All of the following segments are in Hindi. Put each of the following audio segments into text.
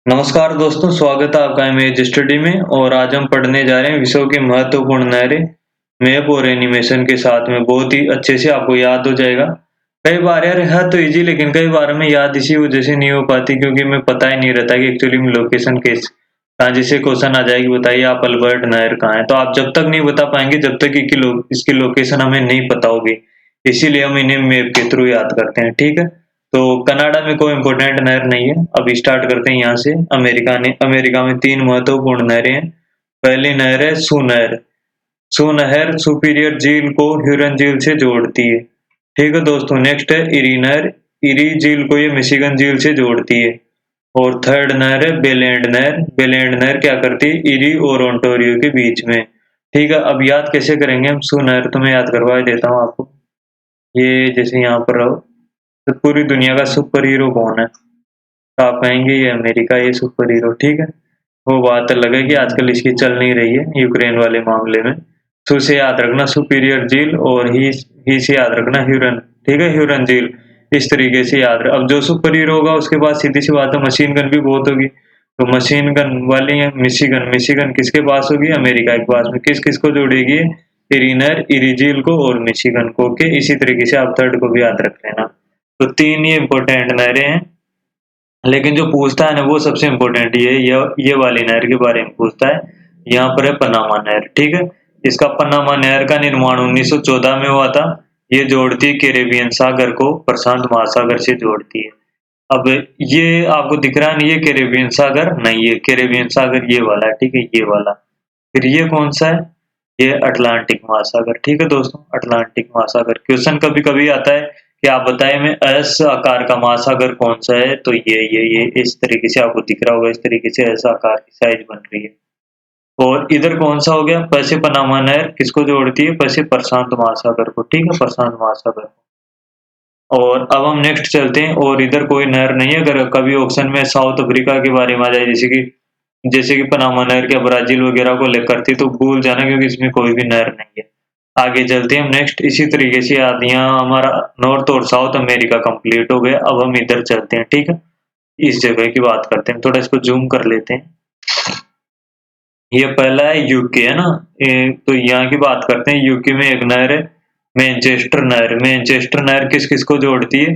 नमस्कार दोस्तों, स्वागत है आपका इमेज स्टडी में। और आज हम पढ़ने जा रहे हैं विषयों की महत्वपूर्ण नहरें मैप और एनिमेशन के साथ में। बहुत ही अच्छे से आपको याद हो जाएगा। कई बार यार है तो इजी, लेकिन कई बार हमें याद इसी वजह से नहीं हो पाती क्योंकि हमें पता ही नहीं रहता कि एक्चुअली में लोकेशन कैसे कहाँ। जैसे क्वेश्चन आ जाएगी, बताइए आप अल्बर्ट नहर कहाँ है, तो आप जब तक नहीं बता पाएंगे जब तक इसकी लोकेशन हमें नहीं पता होगी। इसीलिए हम इन्हें मैप के थ्रू याद करते हैं, ठीक है। तो कनाडा में कोई इम्पोर्टेंट नहर नहीं है। अब स्टार्ट करते हैं यहाँ से। अमेरिका में तीन महत्वपूर्ण नहरें हैं। पहली नहर है सू नहर। सू नहर सुपीरियर झील को ह्यूरन झील से जोड़ती है, ठीक है दोस्तों। नेक्स्ट है इरी नहर। इरी झील को ये मिशिगन झील से जोड़ती है। और थर्ड नहर है बेलेंड नहर। बेलेंड नहर क्या करती है, इरी और ओंटारियो के बीच में, ठीक है। अब याद कैसे करेंगे हम सू नहर, तो मैं याद करवा देता हूँ आपको। ये जैसे यहाँ पर रहो, तो पूरी दुनिया का सुपर हीरो कौन है, तो आप कहेंगे ये अमेरिका, ये सुपर हीरो, ठीक है। वो बात अलग है कि आजकल इसकी चल नहीं रही है यूक्रेन वाले मामले में। सू से याद रखना सुपीरियर झील, और ही से याद रखना ह्यूरन, ठीक है, ह्यूरन झील। इस तरीके से याद रख। अब जो सुपर हीरो होगा उसके पास सीधी सी बात है मशीन गन भी बहुत होगी। तो मशीन गन वाली है मिशिगन। मिशिगन किसके पास होगी, अमेरिका के पास में। किस किस को जोड़ेगी, इरीनर, इरीजिल को और मिशिगन को। ओके, इसी तरीके से आप थर्ड को भी याद रख लेना। तो तीन ये इंपॉर्टेंट नहरें हैं, लेकिन जो पूछता है ना वो सबसे इम्पोर्टेंट ये वाली नहर के बारे में पूछता है। यहाँ पर है पनामा नहर, ठीक है। इसका पनामा नहर का निर्माण 1914 में हुआ था। ये जोड़ती है कैरेबियन सागर को प्रशांत महासागर से जोड़ती है। अब ये आपको दिख रहा है ना, ये कैरेबियन सागर नहीं, ये कैरेबियन सागर ये वाला है, ठीक है, ये वाला। फिर ये कौन सा है, ये अटलांटिक महासागर, ठीक है दोस्तों, अटलांटिक महासागर। क्वेश्चन कभी कभी आता है कि आप बताएं में एस आकार का महासागर कौन सा है, तो ये इस तरीके से आपको दिख रहा होगा। इस तरीके से एस आकार की साइज बन रही है। और इधर कौन सा हो गया, पश्चिम पनामा नहर किसको जोड़ती है, पश्चिम प्रशांत महासागर को, ठीक है, प्रशांत महासागर। और अब हम नेक्स्ट चलते हैं। और इधर कोई नहर नहीं है। अगर कभी ऑप्शन में साउथ अफ्रीका के बारे में आ जाए, जैसे कि पनामा नहर के ब्राजील वगैरह को लेकर थी, तो भूल जाना क्योंकि इसमें कोई भी नहर नहीं है। आगे चलते हैं हम नेक्स्ट। इसी तरीके से यहाँ हमारा नॉर्थ और साउथ अमेरिका कंप्लीट हो गया। अब हम इधर चलते हैं, ठीक है, इस जगह की बात करते हैं। थोड़ा इसको जूम कर लेते हैं। ये पहला है यूके, है ना। तो यहाँ की बात करते हैं। यूके में एक नहर है मैनचेस्टर नहर। मैनचेस्टर नहर किस किस को जोड़ती है,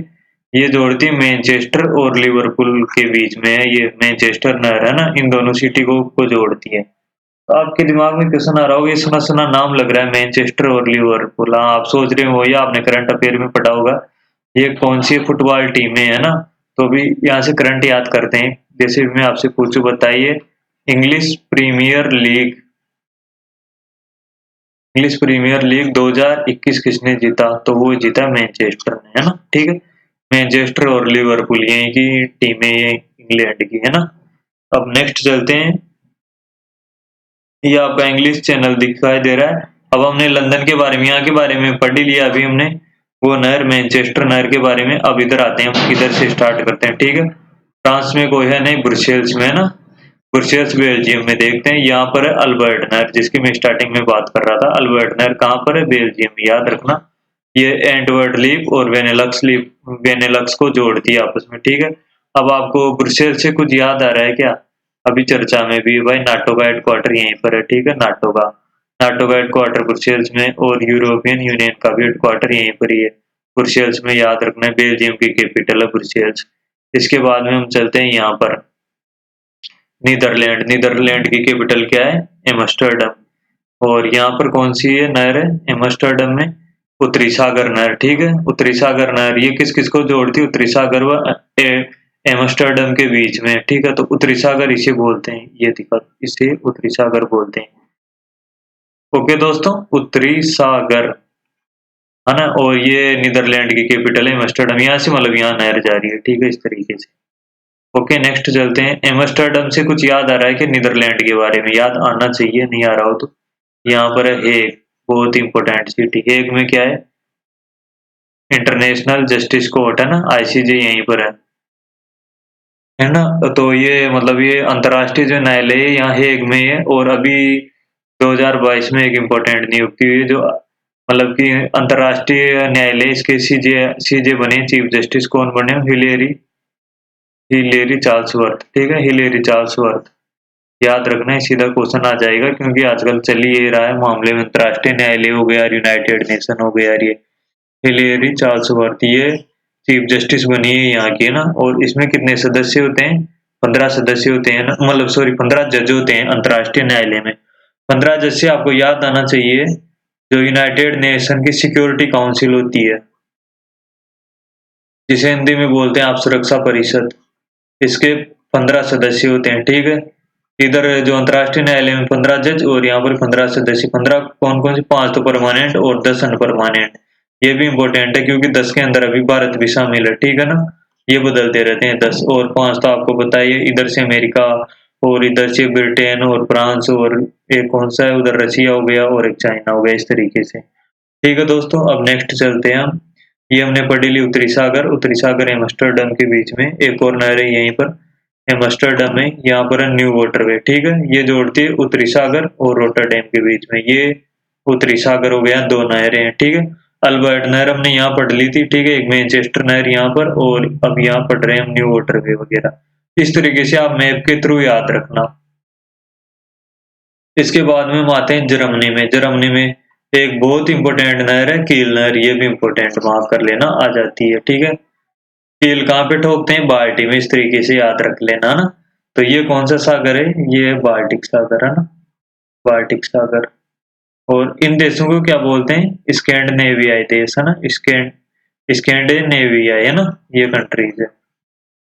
ये जोड़ती है मैनचेस्टर और लिवरपूल के बीच में है। ये मैनचेस्टर नहर है ना, इन दोनों सिटी को जोड़ती है। तो आपके दिमाग में क्वेश्चन आ रहा होगा, ये सुना सुना नाम लग रहा है मैनचेस्टर और लिवरपूल। हाँ, आप सोच रहे हो, या आपने करंट अफेयर में पढ़ा होगा, ये कौन सी फुटबॉल टीमें है ना। तो अभी यहाँ से करंट याद करते हैं। जैसे मैं आपसे पूछूं, बताइए English Premier League, English Premier League 2021 किसने जीता, तो वो जीता मैनचेस्टर ने, है ना, ठीक है। मैनचेस्टर और लिवरपूल यही की टीमें, ये इंग्लैंड की, है ना। अब नेक्स्ट चलते हैं। ये आपका इंग्लिश चैनल दिखाई दे रहा है। अब हमने लंदन के बारे में, यहाँ के बारे में पढ़ ही लिया अभी हमने, वो नहर मैनचेस्टर नहर के बारे में। अब इधर आते हैं, हम इधर से स्टार्ट करते हैं, ठीक है। फ्रांस में कोई है नहीं, ब्रुसेल्स में, है ना, ब्रुसेल्स बेल्जियम में। देखते हैं, यहाँ पर है अल्बर्ट नहर, जिसकी मैं स्टार्टिंग में बात कर रहा था। अल्बर्ट नहर कहाँ पर है, बेल्जियम में, याद रखना। ये एंटवर्ड लीप और वेनेलक्स को जोड़ती है आपस में, ठीक है। अब आपको ब्रुसेल्स से कुछ याद आ रहा है क्या, अभी चर्चा में भी भाई नाटो का हेडक्वार्टर यहीं पर है, ठीक है। नाटो का हेडक्वार्टर ब्रुसेल्स में, और यूरोपियन यूनियन का भी हेडक्वार्टर यहीं पर ही है, ब्रुसेल्स में, याद रखना है। बेल्जियम की कैपिटल है ब्रुसेल्स। इसके बाद में हम चलते हैं यहाँ पर नीदरलैंड। नीदरलैंड की कैपिटल क्या है, एम्स्टर्डम। और यहाँ पर कौन सी है नहर है एम्स्टर्डम में, उत्तरी सागर नहर, ठीक है। उत्तरी सागर नहर ये किस किस को जोड़ती है, उत्तरी सागर व एम्स्टर्डम के बीच में, ठीक है। तो उत्तरी सागर इसे बोलते हैं, ये दिखा, इसे उत्तरी सागर बोलते हैं। ओके दोस्तों, उत्तरी सागर, है ना। और ये नीदरलैंड की कैपिटल है एम्स्टर्डम। यहाँ से मतलब यहाँ नहर जा रही है, ठीक है, इस तरीके से। ओके, नेक्स्ट चलते हैं। एम्स्टर्डम से कुछ याद आ रहा है कि नीदरलैंड के बारे में, याद आना चाहिए, नहीं आ रहा हो तो। यहाँ पर है हेग, बहुत इंपॉर्टेंट सिटी। हेग में क्या है, इंटरनेशनल जस्टिस कोर्ट, है ना, आईसीजे यहीं पर है ना। तो ये मतलब ये अंतर्राष्ट्रीय जो न्यायालय है यहाँ हेग में है। और अभी 2022 में एक इम्पोर्टेंट नियुक्ति हुई जो मतलब कि अंतर्राष्ट्रीय न्यायालय इसके सीजे सीजे बने, चीफ जस्टिस कौन बने, हिलेरी चार्ल्सवर्थ, ठीक है, हिलेरी चार्ल्सवर्थ याद रखना है, सीधा क्वेश्चन आ जाएगा क्योंकि आजकल चल ही रहा है मामले में, अंतर्राष्ट्रीय न्यायालय हो गया, यूनाइटेड नेशन हो गया, ये हिलेरी चार्ल्सवर्थ ये चीफ जस्टिस बनी है यहाँ की, है ना। और इसमें कितने सदस्य होते हैं? 15 सदस्य होते हैं ना, मतलब सॉरी 15 जज होते हैं अंतर्राष्ट्रीय न्यायालय में। 15 जज से आपको याद आना चाहिए जो यूनाइटेड नेशन की सिक्योरिटी काउंसिल होती है, जिसे हिंदी में बोलते हैं आप सुरक्षा परिषद, इसके 15 सदस्य होते हैं, ठीक है। इधर जो अंतर्राष्ट्रीय न्यायालय में 15 जज और यहाँ पर 15 सदस्य। 15 कौन कौन से? 5 तो परमानेंट और 10 अनपरमानेंट। ये भी इम्पोर्टेंट है क्योंकि 10 के अंदर अभी भारत भी शामिल है, ठीक है ना। ये बदलते रहते हैं 10 और 5 तो आपको बताइए, इधर से अमेरिका और इधर से ब्रिटेन और फ्रांस और एक कौन सा है उधर रशिया हो गया और एक चाइना हो गया, इस तरीके से, ठीक है दोस्तों। अब नेक्स्ट चलते हैं हम। ये हमने पढ़ी ली उत्तरी सागर, उत्तरी सागर एम्स्टर्डम के बीच में एक और नहर है यहीं पर, एम्स्टर्डम में, यहाँ पर है न्यू वाटरवे, ठीक है। ये जोड़ती है उत्तरी सागर और रोटरडैम के बीच में, ये उत्तरी सागर हो गया, 2 नहरें हैं, ठीक है। अल्बर्ट नहर हमने यहाँ पढ़ ली थी, ठीक है, एक मैनचेस्टर नहर यहाँ पर, और अब यहाँ पढ़ रहे हैं हम न्यू वाटरवे वगैरह। इस तरीके से आप मैप के थ्रू याद रखना। इसके बाद में हम आते हैं जर्मनी में। जर्मनी में एक बहुत इंपॉर्टेंट नहर है कील नहर, ये भी इंपॉर्टेंट मार्क कर लेना, आ जाती है, ठीक है। कील कहाँ पे ठोकते हैं? बाल्टी में, इस तरीके से याद रख लेना ना। तो ये कौन सा सागर है? ये बाल्टिक सागर है ना, बाल्टिक सागर। और इन देशों को क्या बोलते हैं? स्कैंडिनेवियाई देश, है ना, स्कैंडिनेविया, है ना, ये कंट्रीज है।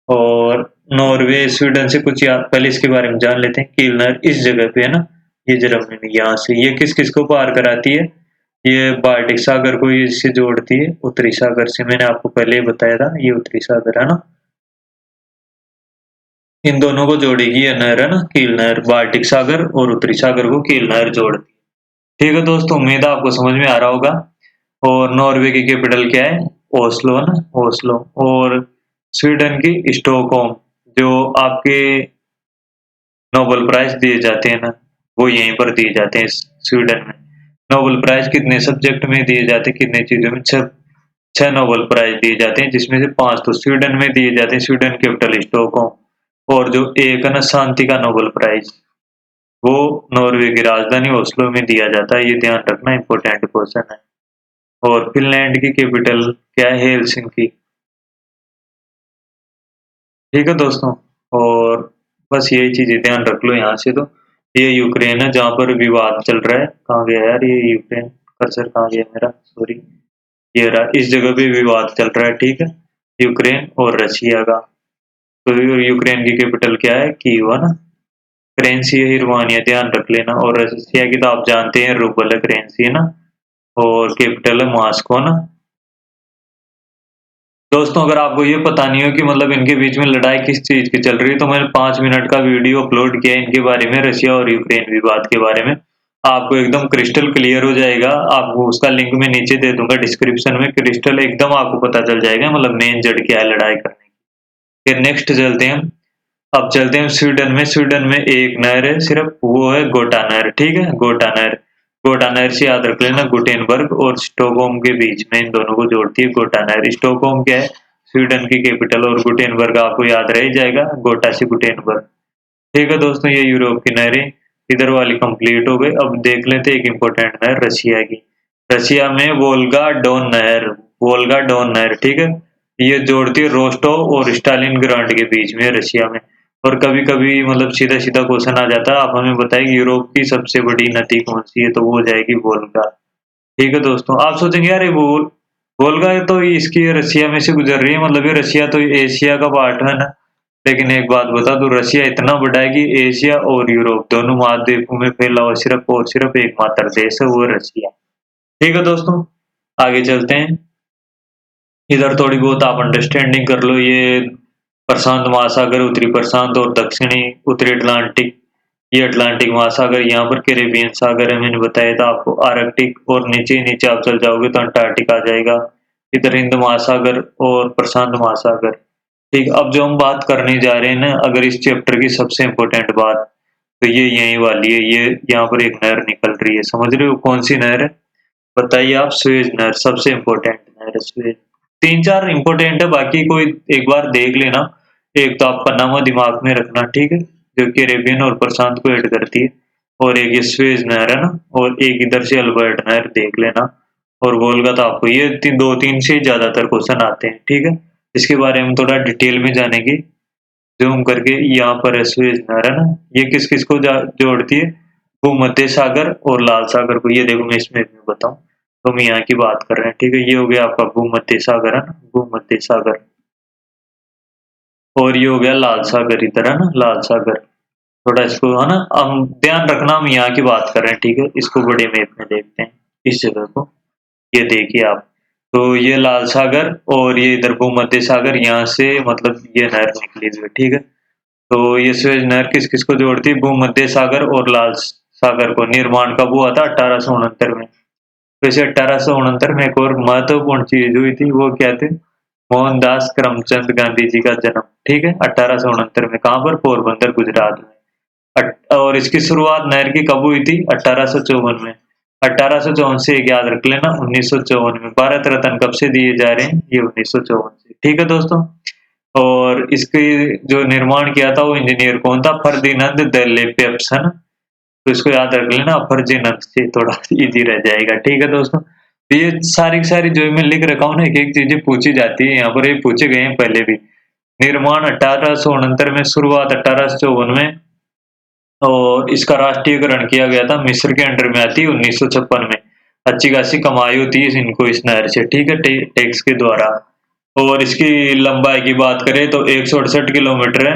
और नॉर्वे, स्वीडन से कुछ याद, पहले इसके बारे में जान लेते हैं। कील नहर इस जगह पे है ना, ये जर्मनी में, यहाँ से ये किस किस को पार कराती है? ये बाल्टिक सागर को इससे जोड़ती है उत्तरी सागर से, मैंने आपको पहले ही बताया था, ये उत्तरी सागर है ना, इन दोनों को जोड़ेगी ये नहर, है ना, कील नहर। बाल्टिक सागर और उत्तरी सागर को कील नहर जोड़ती है, ठीक है दोस्तों, उम्मीद है आपको समझ में आ रहा होगा। और नॉर्वे की कैपिटल क्या है? ओस्लो, है ना, ओस्लो। और स्वीडन की स्टॉकहोम, जो आपके नोबेल प्राइज दिए जाते हैं ना, वो यहीं पर दिए जाते हैं स्वीडन में। नोबेल प्राइज कितने सब्जेक्ट में दिए जाते हैं, कितने चीजों में? 6 नोबेल प्राइज दिए जाते हैं, जिसमें से 5 तो स्वीडन में दिए जाते हैं, स्वीडन कैपिटल स्टॉकहोम। और जो एक है ना शांति का नोबेल प्राइज, वो नॉर्वे की राजधानी ओस्लो में दिया जाता है, ये ध्यान रखना, इंपॉर्टेंट क्वेश्चन है। और फिनलैंड की कैपिटल क्या है? हेलसिंकी, ठीक है दोस्तों। और बस यही चीजें ध्यान रख लो यहाँ से। तो ये यूक्रेन है जहाँ पर विवाद चल रहा है, कहाँ गया यार ये यूक्रेन, कर्सर कहाँ गया मेरा, सॉरी, ये रहा, इस जगह पे विवाद चल रहा है, ठीक है, यूक्रेन और रशिया का। तो यूक्रेन की कैपिटल क्या है? कीव, है ना, करेंसी है हिरवानिया, ध्यान रख लेना। और रशिया की तो आप जानते हैं रूबल है करेंसी, है ना, और कैपिटल है मॉस्को ना। दोस्तों अगर आपको ये पता नहीं हो कि मतलब इनके बीच में लड़ाई किस चीज की चल रही है, तो मैंने 5 मिनट का वीडियो अपलोड किया है इनके बारे में, रशिया और यूक्रेन विवाद के बारे में, आपको एकदम क्रिस्टल क्लियर हो जाएगा। आपको उसका लिंक मैं नीचे दे दूंगा डिस्क्रिप्शन में, क्रिस्टल एकदम आपको पता चल जाएगा मतलब मेन जड़ क्या है लड़ाई करने की। फिर नेक्स्ट चलते हैं हम। अब चलते हैं स्वीडन में। स्वीडन में एक नहर है सिर्फ, वो है गोटा नहर, ठीक है, गोटा नहर। गोटा नहर से याद रख लेना, गुटेनबर्ग और स्टॉकहोम के बीच में इन दोनों को जोड़ती है गोटा नहर। स्टॉकहोम क्या है? स्वीडन की कैपिटल, और गुटेनबर्ग आपको याद रह ही जाएगा, गोटा से गुटेनबर्ग, ठीक है दोस्तों। ये यूरोप की नहरें इधर वाली कंप्लीट हो गई। अब देख लेते हैं एक इम्पोर्टेंट नहर रशिया की। रशिया में वोल्गा डॉन नहर, वोल्गा डॉन नहर, ठीक है, ये जोड़ती है रोस्टोव और स्टालिन ग्रांड के बीच में रशिया में। और कभी कभी मतलब सीधा सीधा क्वेश्चन आ जाता है, आप हमें बताइए यूरोप की सबसे बड़ी नदी कौन सी है, तो वो हो जाएगी वोल्गा, ठीक है दोस्तों। आप सोचेंगे यार ये वोल्गा है तो इसकी रशिया में से गुजर रही है, मतलब ये रशिया तो एशिया का पार्ट है ना। लेकिन एक बात बता दूं, रशिया इतना बड़ा है कि एशिया और यूरोप दोनों महाद्वीपों में फैला हुआ सिर्फ और सिर्फ एकमात्र देश है, वो है रशिया, ठीक है दोस्तों। आगे चलते हैं। इधर थोड़ी बहुत आप अंडरस्टैंडिंग कर लो। ये प्रशांत महासागर, उत्तरी प्रशांत और दक्षिणी उत्तरी अटलांटिक, ये अटलांटिक महासागर, यहाँ पर कैरेबियन सागर है, मैंने बताया था आपको, आर्कटिक, और नीचे नीचे आप चल जाओगे तो अंटार्कटिक आ जाएगा। इधर हिंद महासागर और प्रशांत महासागर, ठीक। अब जो हम बात करने जा रहे हैं ना, अगर इस चैप्टर की सबसे इम्पोर्टेंट बात, तो ये यही वाली है। ये यहाँ पर एक नहर निकल रही है, समझ रहे हो कौन सी नहर है? बताइए आप। स्वेज नहर, सबसे इम्पोर्टेंट नहर है स्वेज। 3-4 इम्पोर्टेंट है, बाकी कोई एक बार देख लेना। एक तो आप पनामा दिमाग में रखना, ठीक है, जो कैरेबियन और प्रशांत को ऐड करती है, और एक ये स्वेज नहर है ना, और एक इधर से अल्बर्ट नहर देख लेना, और वोल्गा। तो आपको ये 2-3 से ज्यादातर क्वेश्चन आते हैं, ठीक है। इसके बारे में थोड़ा डिटेल में जानेंगे जूम करके। यहाँ पर है स्वेज नहर है ना, ये किस किस को जोड़ती है, भूमध्य सागर और लाल सागर को। ये देखो मैं इसमें बताऊं तो हम यहाँ की बात कर रहे हैं, ठीक है। ये हो गया आपका भूमध्य सागर है ना, भूमध्य सागर, और ये हो गया लाल सागर इधर है ना, लाल सागर। थोड़ा इसको है ना, हम ध्यान रखना, हम यहाँ की बात कर रहे हैं, ठीक है। इसको बड़े मैप में देखते हैं इस जगह को, ये देखिए आप। तो ये लाल सागर और ये इधर भूमध्य सागर, यहाँ से मतलब ये नहर निकली हुई है, ठीक है। तो ये स्वेज नहर किस किस को जोड़ती है, भूमध्य सागर और लाल सागर को। निर्माण कब हुआ था, 1869 में। वैसे 1869 में एक और महत्वपूर्ण चीज हुई थी, वो क्या थी, मोहनदास करमचंद गांधी जी का जन्म, ठीक है, 1869 में। कहाँ पर, पोरबंदर, गुजरात में। और इसकी शुरुआत नहर की कब हुई थी, 1854 में। 1854 से एक याद रख लेना, 1954 में। भारत रत्न कब से दिए जा रहे हैं, ये 1954 से, ठीक है दोस्तों। और इसकी जो निर्माण किया था वो इंजीनियर कौन था, फर्दिनांद द लेपेप्स है ना। तो इसको याद रख लेना, फर्दिनांद से, थोड़ा इजी रह जाएगा, ठीक है दोस्तों। तो ये सारी की सारी जो मैं लिख रखा हूँ ना, एक एक चीजें पूछी जाती है यहाँ पर, ये पूछे गए हैं पहले भी। निर्माण 1869 में, शुरुआत 1854 में, और इसका राष्ट्रीयकरण किया गया था, मिस्र के अंडर में आती है 1956 में। अच्छी खासी कमाई होती है इनको इस नहर से, ठीक है, टैक्स के द्वारा। और इसकी लंबाई की बात करें तो 168 किलोमीटर है,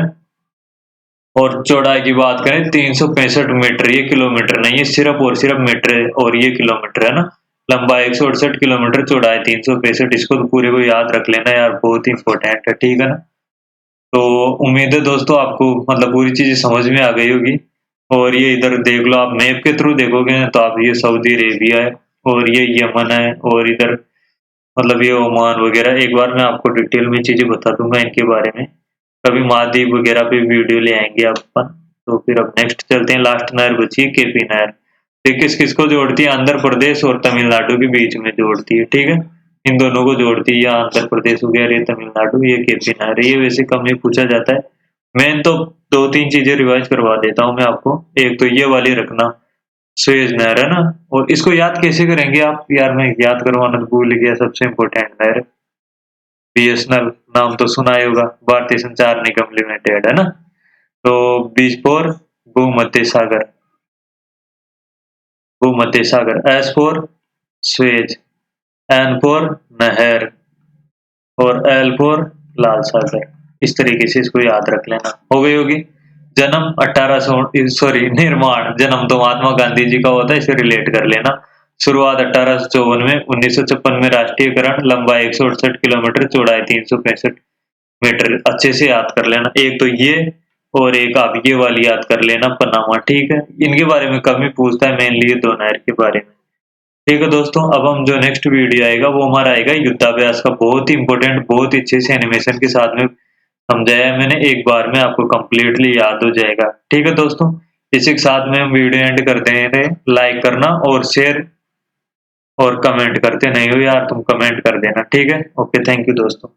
और चौड़ाई की बात करें 365 मीटर। ये किलोमीटर नहीं है, सिर्फ और सिर्फ मीटर है, और ये किलोमीटर है ना। लंबाई 168 किलोमीटर, चौड़ाई 365। इसको तो पूरे को याद रख लेना यार, बहुत ही इंपॉर्टेंट है, ठीक है ना। तो उम्मीद है दोस्तों आपको मतलब पूरी चीजें समझ में आ गई होगी। और ये इधर देख लो, आप मैप के थ्रू देखोगे ना, तो आप ये सऊदी अरेबिया है, और ये यमन है, और इधर मतलब ये ओमान वगैरह। एक बार मैं आपको डिटेल में चीजें बता दूंगा इनके बारे में, कभी मालदीव वगैरह पे वीडियो ले आएंगे अपन। तो फिर अब नेक्स्ट चलते हैं, लास्ट नहर बची है केपी नहर। ये किस किस को जोड़ती है, आंध्र प्रदेश और तमिलनाडु के बीच में जोड़ती है, ठीक है। इन दोनों को जोड़ती है, या आंध्र प्रदेश हो गया, ये तमिलनाडु, ये केपी नहर। ये वैसे कम ही पूछा जाता है। मेन तो 2-3 चीजें रिवाइज करवा देता हूँ मैं आपको। एक तो ये वाली रखना, स्वेज नहर है ना। और इसको याद कैसे करेंगे आप, यार मैं याद करवाना तो भूल गया, सबसे इम्पोर्टेंट नहर, बीएसएनएल नाम तो सुना ही होगा, भारतीय संचार निगम लिमिटेड है ना। तो बी फॉर भूमध्य सागर, भूमध्य सागर। S for Suez, N for नहर, और एल फॉर लाल सागर। इस तरीके से इसको याद रख लेना, हो गई होगी। जन्म 1800, सॉरी निर्माण, जन्म तो महात्मा गांधी जी का होता है, इसे रिलेट कर लेना। शुरुआत 1854 में, 1956 में राष्ट्रीयकरण, लंबाई 168 किलोमीटर, चौड़ाई 365 मीटर। अच्छे से याद कर लेना। एक तो ये, और एक आप ये वाली याद कर लेना, पनामा, ठीक है। इनके बारे में कम ही पूछता है, मेनली ये दो नहर के बारे में, ठीक है दोस्तों। अब हम जो नेक्स्ट वीडियो आएगा वो हमारा आएगा युद्धाभ्यास का, बहुत ही इंपॉर्टेंट, बहुत ही अच्छे से एनिमेशन के साथ में समझाया है मैंने, एक बार में आपको कंप्लीटली याद हो जाएगा, ठीक है दोस्तों। इसी के साथ में हम वीडियो एंड करते हैं। लाइक करना और शेयर और कमेंट करते नहीं हो यार, तुम कमेंट कर देना, ठीक है। ओके, थैंक यू दोस्तों।